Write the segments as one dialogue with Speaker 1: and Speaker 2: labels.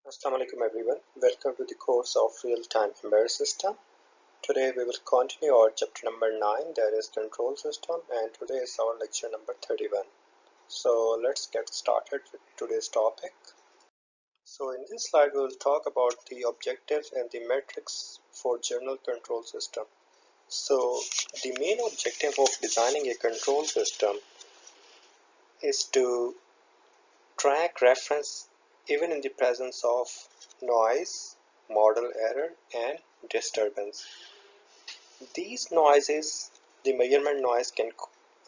Speaker 1: Assalamu alaikum everyone. Welcome to the course of Real-Time Embedded System. Today we will continue our chapter number 9, that is Control System, and today is our lecture number 31. So let's get started with today's topic. So in this slide we will talk about the objectives and the metrics for general control system. So the main objective of designing a control system is to track reference even in the presence of noise, model error, and disturbance. These noises, the measurement noise can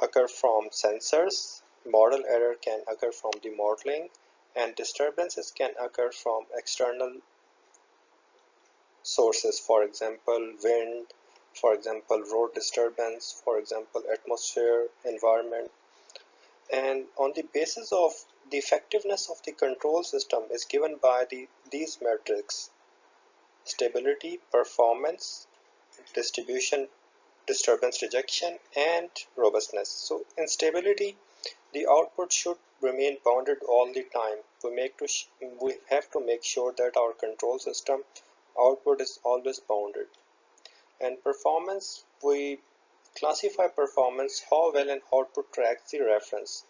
Speaker 1: occur from sensors, model error can occur from the modeling, and disturbances can occur from external sources, for example wind, for example road disturbance, for example atmosphere, environment. And on the basis of the effectiveness of the control system is given by these metrics: stability, performance, distribution, disturbance rejection, and robustness. So in stability, the output should remain bounded all the time. We have to make sure that our control system output is always bounded. And performance, we classify performance how well an output tracks the reference,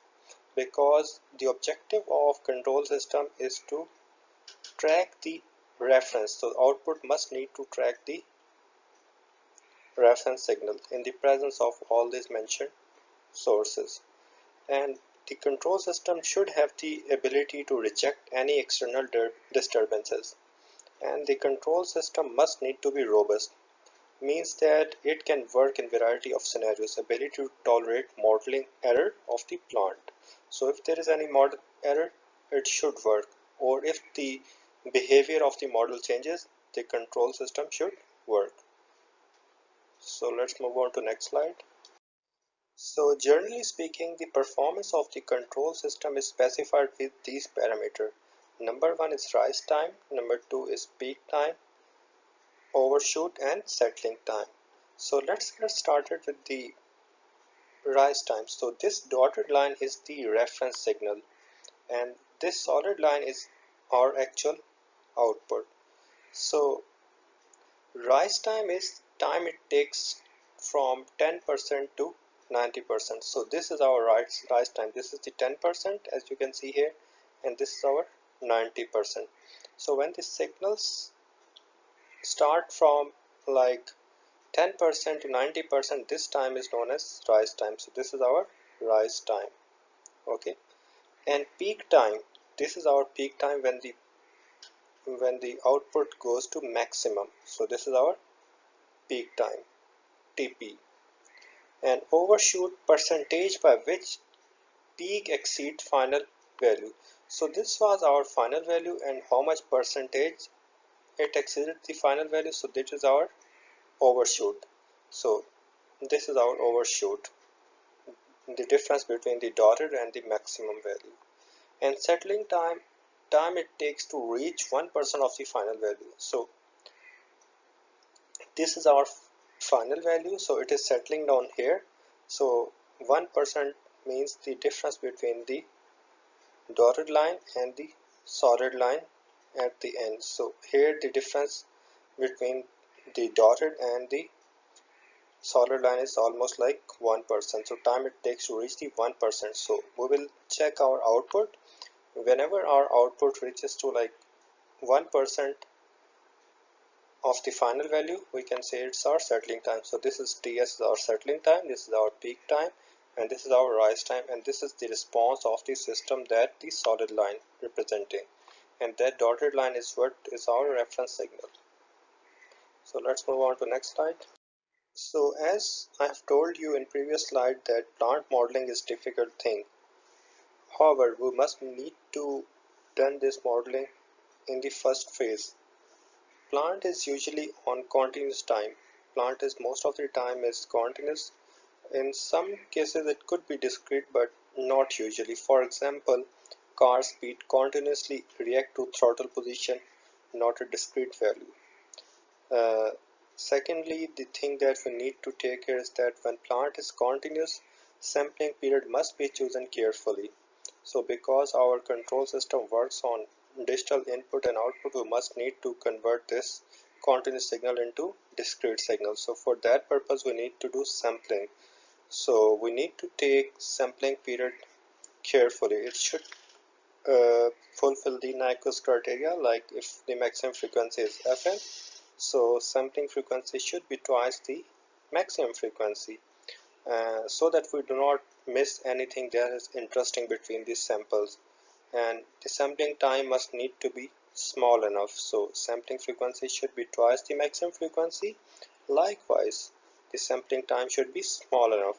Speaker 1: because the objective of control system is to track the reference. So output must need to track the reference signal in the presence of all these mentioned sources. And the control system should have the ability to reject any external disturbances. And the control system must need to be robust, means that it can work in variety of scenarios, ability to tolerate modeling error of the plant. So if there is any model error, it should work, or if the behavior of the model changes, the control system should work. So let's move on to next slide. So generally speaking, the performance of the control system is specified with these parameters. Number one is rise time, number two is peak time, overshoot, and settling time. So let's get started with the rise time. So this dotted line is the reference signal, and this solid line is our actual output. So rise time is time it takes from 10% to 90%. So this is our rise time. This is the 10%, as you can see here, and this is our 90%. So when the signals start from like 10% to 90%, this time is known as rise time. So this is our rise time. Okay, and peak time, this is our peak time when the output goes to maximum. So this is our peak time, TP. And overshoot, percentage by which peak exceeds final value. So this was our final value, and how much percentage it exceeded the final value. So this is our overshoot. So this is our overshoot, the difference between the dotted and the maximum value. And settling time, time it takes to reach 1% of the final value. So this is our final value, so it is settling down here. So 1% means the difference between the dotted line and the solid line at the end. So here the difference between the dotted and the solid line is almost like 1%. So time it takes to reach the 1%. So we will check our output. Whenever our output reaches to like 1% of the final value, we can say it's our settling time. So this is TS is our settling time, this is our peak time, and this is our rise time, and this is the response of the system that the solid line representing, and that dotted line is what is our reference signal. So let's move on to next slide. So as I have told you in previous slide that plant modeling is difficult thing. However, we must need to done this modeling in the first phase. Plant is usually on continuous time. Plant is most of the time is continuous. In some cases it could be discrete, but not usually. For example, car speed continuously react to throttle position, not a discrete value. Secondly, the thing that we need to take care is that when plant is continuous, sampling period must be chosen carefully. So because our control system works on digital input and output, we must need to convert this continuous signal into discrete signal. So for that purpose we need to do sampling. So we need to take sampling period carefully. It should fulfill the Nyquist criteria, like if the maximum frequency is Fn, so sampling frequency should be twice the maximum frequency, so that we do not miss anything that is interesting between these samples. And the sampling time must need to be small enough, so sampling frequency should be twice the maximum frequency. Likewise, the sampling time should be small enough.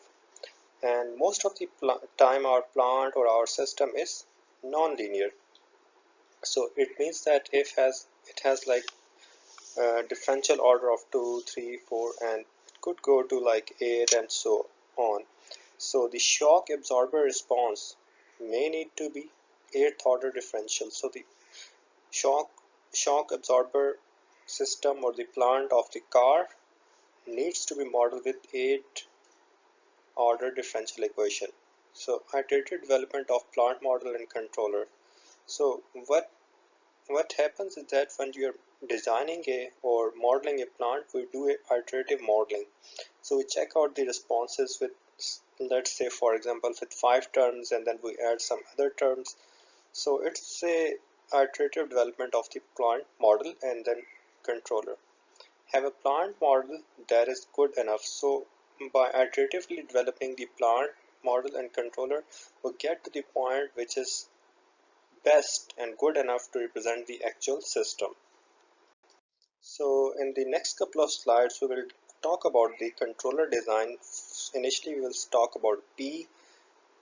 Speaker 1: And most of the time our plant or our system is non-linear, so it means that if it has like a differential order of 2, 3, 4, and it could go to like 8 and so on. So the shock absorber response may need to be 8th order differential. So the shock absorber system or the plant of the car needs to be modeled with 8th order differential equation. So iterative development of plant model and controller. So what happens is that when you're designing or modeling a plant, we do a iterative modeling. So we check out the responses with, let's say for example, with 5 terms, and then we add some other terms. So it's a iterative development of the plant model and then controller. Have a plant model that is good enough. So by iteratively developing the plant model and controller, we get to the point which is best and good enough to represent the actual system. So in the next couple of slides we will talk about the controller design. Initially we will talk about P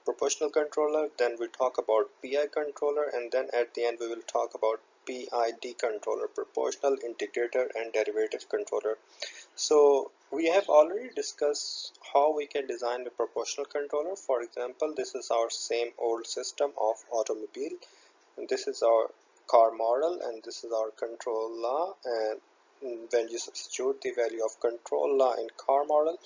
Speaker 1: proportional controller, then we talk about PI controller, and then at the end we will talk about PID controller, proportional integrator and derivative controller. So we have already discussed how we can design a proportional controller. For example, this is our same old system of automobile, and this is our car model, and this is our control law. And when you substitute the value of control law in car model,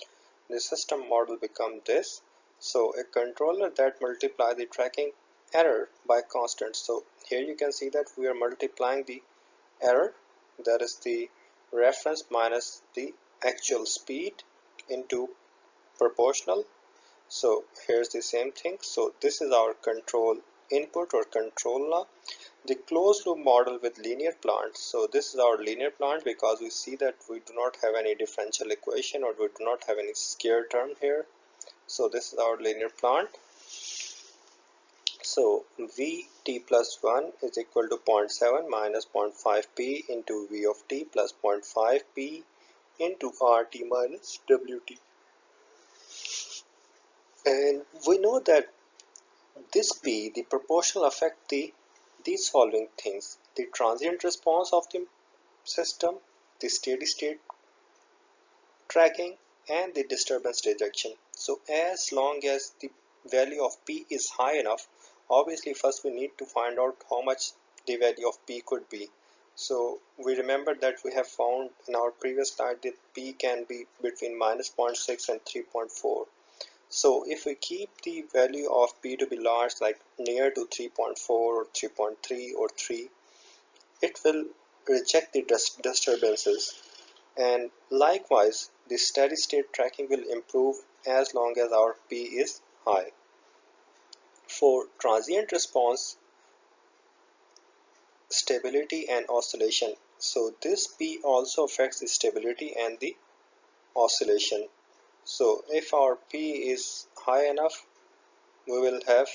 Speaker 1: the system model becomes this. So a controller that multiplies the tracking error by constant. So here you can see that we are multiplying the error, that is the reference minus the actual speed, into proportional. So here's the same thing. So this is our control input or control law. The closed loop model with linear plant. So this is our linear plant because we see that we do not have any differential equation or we do not have any scalar term here. So this is our linear plant. So Vt plus 1 is equal to 0.7 minus 0.5 p into V of t plus 0.5 p into Rt minus Wt. And we know that this p, the proportional, affect these following things: the transient response of the system, the steady state tracking, and the disturbance rejection. So as long as the value of p is high enough, obviously first we need to find out how much the value of p could be. So we remember that we have found in our previous slide that p can be between minus 0.6 and 3.4. So if we keep the value of p to be large, like near to 3.4 or 3.3 or 3, it will reject the disturbances. And likewise, the steady state tracking will improve as long as our P is high. For transient response, stability and oscillation. So this P also affects the stability and the oscillation. So if our P is high enough, we will have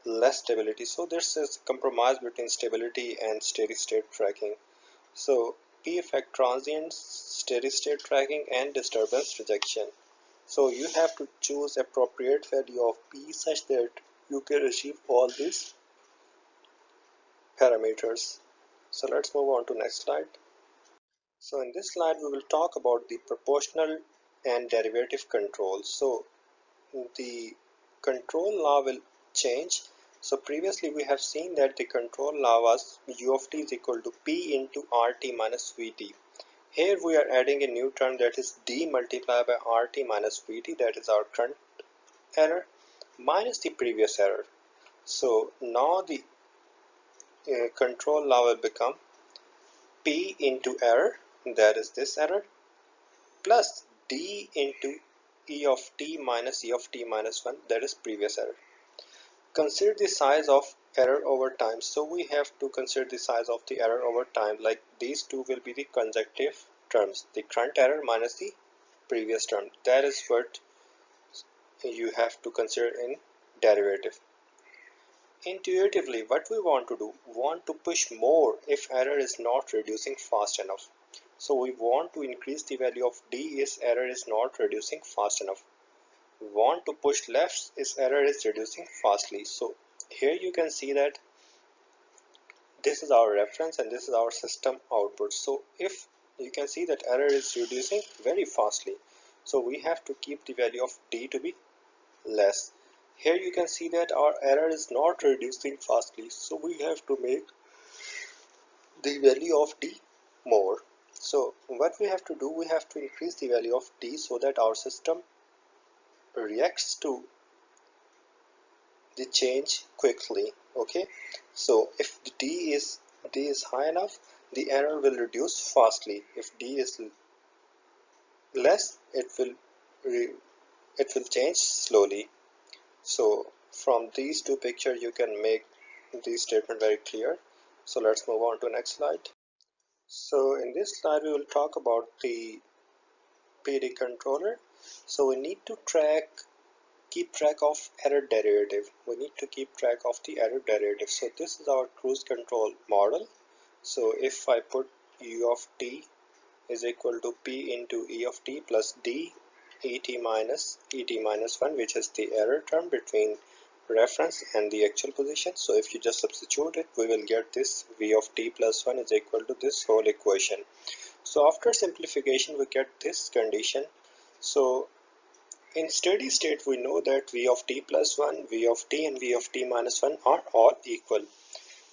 Speaker 1: less stability. So this is a compromise between stability and steady state tracking. So P affect transients, steady state tracking, and disturbance rejection. So you have to choose appropriate value of P such that you can achieve all these parameters. So let's move on to next slide. So in this slide we will talk about the proportional and derivative control. So the control law will change. So previously we have seen that the control law was U of t is equal to P into RT minus Vt. Here we are adding a new term, that is d multiplied by RT minus Vt, that is our current error, minus the previous error. So now the control now will become P into error, that is this error, plus D into E of t minus E of t minus 1, that is previous error. Consider the size of error over time. So we have to consider the size of the error over time, like these two will be the consecutive terms, the current error minus the previous term. That is what you have to consider in derivative. Intuitively, what we want to do, want to push more if error is not reducing fast enough. So we want to increase the value of d if error is not reducing fast enough. We want to push left if error is reducing fastly. So here you can see that this is our reference and this is our system output. So if you can see that error is reducing very fastly, so we have to keep the value of d to be less. Here you can see that our error is not reducing fastly, so we have to make the value of d more. So what we have to do, we have to increase the value of d so that our system reacts to the change quickly. Okay, so if the d is high enough, the error will reduce fastly. If d is less, it will change slowly. So from these two pictures you can make this statement very clear. So let's move on to next slide. So in this slide we will talk about the PID controller. So we need to keep track of error derivative. We need to keep track of the error derivative. So this is our cruise control model. So if I put u of t is equal to p into e of t plus d et minus 1, which is the error term between reference and the actual position. So if you just substitute it, we will get this v of t plus 1 is equal to this whole equation. So after simplification we get this condition. So in steady state we know that v of t plus 1, v of t and v of t minus 1 are all equal.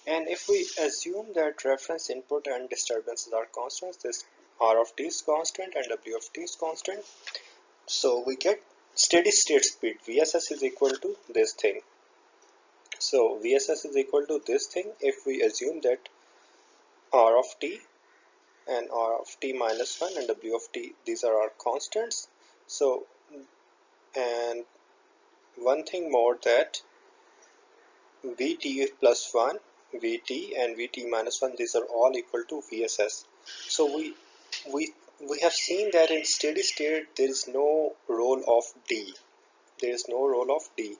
Speaker 1: And if we assume that reference input and disturbances are constants, this r of t is constant and w of t is constant, so we get steady state speed VSS is equal to this thing. So VSS is equal to this thing if we assume that r of t and r of t minus 1 and w of t, these are our constants. So and one thing more, that Vt plus 1, Vt and Vt minus 1, these are all equal to VSS. So we have seen that in steady state there is no role of D. There is no role of D.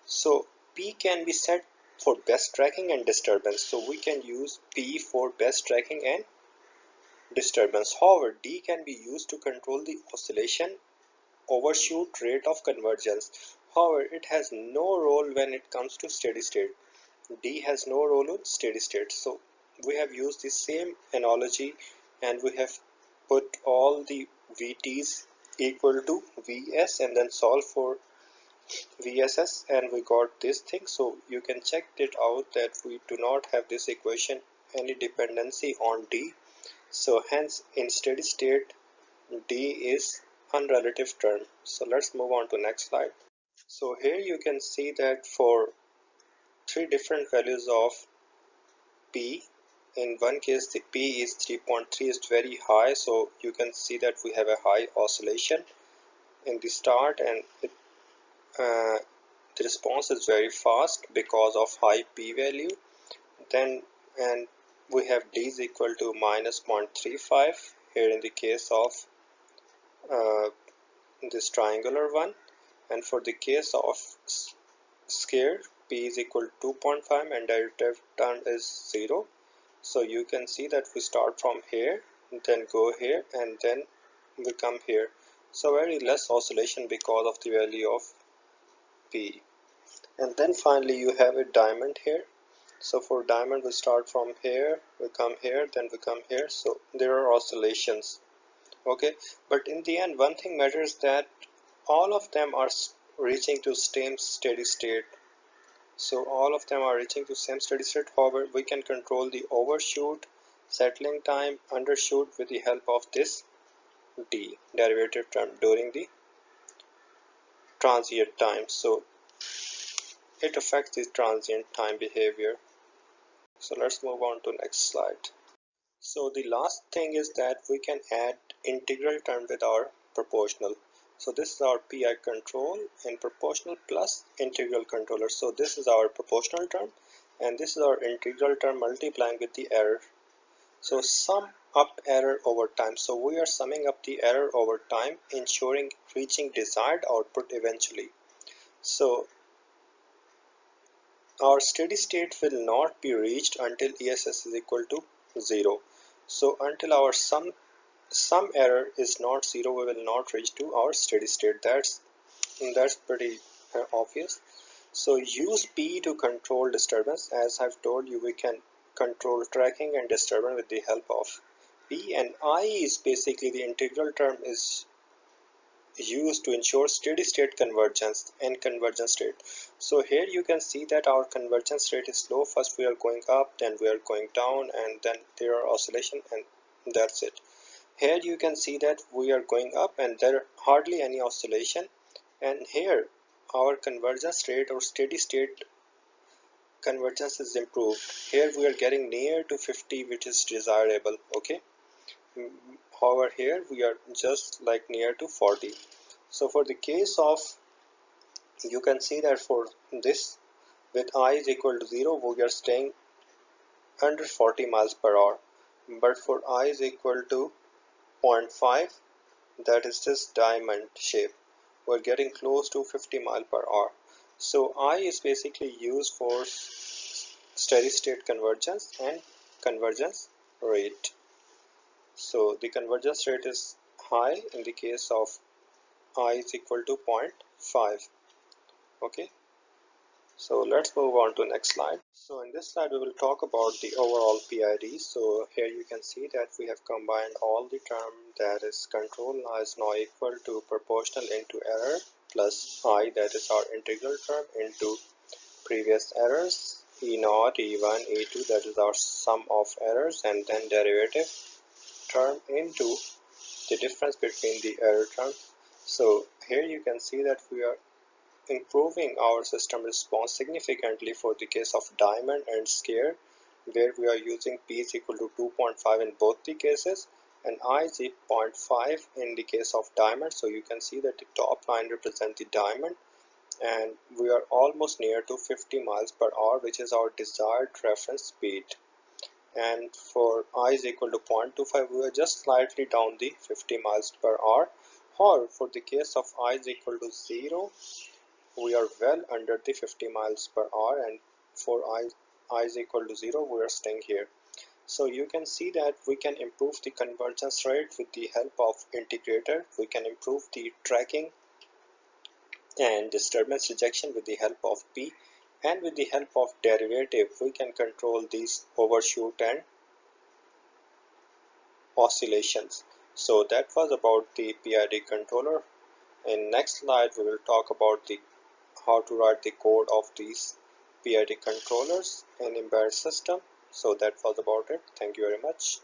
Speaker 1: So P can be set for best tracking and disturbance. So we can use P for best tracking and disturbance. However, D can be used to control the oscillation overshoot rate of convergence. However, it has no role when it comes to steady state. D has no role in steady state. So we have used the same analogy and we have put all the VTs equal to Vs and then solve for VSS and we got this thing. So you can check it out that we do not have this equation any dependency on D. So hence in steady state D is unrelative term. So let's move on to next slide. So here you can see that for three different values of P, in one case the P is 3.3 is very high, so you can see that we have a high oscillation in the start and the response is very fast because of high P value. Then and we have D is equal to minus 0.35 here in the case of this triangular one, and for the case of square P is equal to 2.5 and derivative term is 0. So you can see that we start from here, then go here and then we come here. So very less oscillation because of the value of P. And then finally you have a diamond here. So for diamond we start from here, we come here, then we come here. So there are oscillations. Okay, but in the end one thing matters, that all of them are reaching to same steady state. So all of them are reaching to same steady state. However, we can control the overshoot, settling time, undershoot with the help of this D derivative term during the transient time. So it affects the transient time behavior. So let's move on to next slide. So the last thing is that we can add integral term with our proportional. So this is our PI control and proportional plus integral controller. So this is our proportional term and this is our integral term multiplying with the error. So sum up error over time. So we are summing up the error over time, ensuring reaching desired output eventually. So our steady state will not be reached until ESS is equal to 0. So until our sum error is not 0, we will not reach to our steady state. That's pretty obvious. So use P to control disturbance. As I've told you, we can control tracking and disturbance with the help of P, and I is basically the integral term is used to ensure steady state convergence and convergence rate. So here you can see that our convergence rate is slow. First we are going up, then we are going down, and then there are oscillation, and that's it. Here you can see that we are going up and there are hardly any oscillation, and here our convergence rate or steady state convergence is improved. Here we are getting near to 50, which is desirable. Okay, however here we are just like near to 40. So for the case of, you can see that for this, with I is equal to 0, we are staying under 40 miles per hour, but for I is equal to 0.5, that is this diamond shape, we're getting close to 50 miles per hour. So I is basically used for steady state convergence and convergence rate. So the convergence rate is high in the case of I is equal to 0.5. Okay, so let's move on to next slide. So in this slide we will talk about the overall PID. So here you can see that we have combined all the term, that is control is now equal to proportional into error plus I, that is our integral term, into previous errors E0, E1, E2, that is our sum of errors, and then derivative term into the difference between the error terms. So here you can see that we are improving our system response significantly for the case of diamond and scare, where we are using P is equal to 2.5 in both the cases and I is 0.5 in the case of diamond. So you can see that the top line represents the diamond, and we are almost near to 50 miles per hour, which is our desired reference speed. And for I is equal to 0.25, we are just slightly down the 50 miles per hour. Or for the case of I is equal to 0, we are well under the 50 miles per hour, and for I is equal to 0, we are staying here. So you can see that we can improve the convergence rate with the help of integrator. We can improve the tracking and disturbance rejection with the help of P, and with the help of derivative we can control these overshoot and oscillations. So that was about the PID controller. In next slide we will talk about the how to write the code of these PID controllers in embedded system. So that was about it. Thank you very much.